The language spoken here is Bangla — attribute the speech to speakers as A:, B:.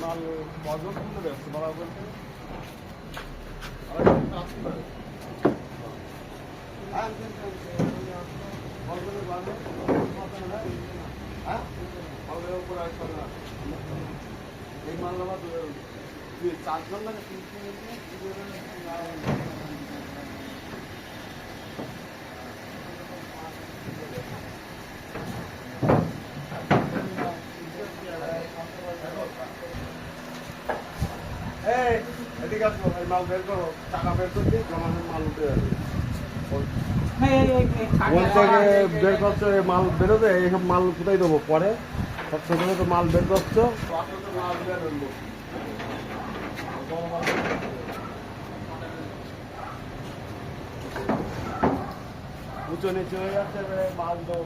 A: মাল বজন মূল্য ব্যস্ত বলা বলতে এই মাল চারজন লাগে এদিকে আসো এই মাল বের করো টাকা বের করছি জমানের মাল উঠে যাবে ওর থেকে বের করছো এই মাল বেরোবে এইসব মাল কোথায় দেবো পরে সব সেখানে তো মাল বের করছো মাল বের করবো উঁচু নিচু হয়ে যাচ্ছে মাল দেবো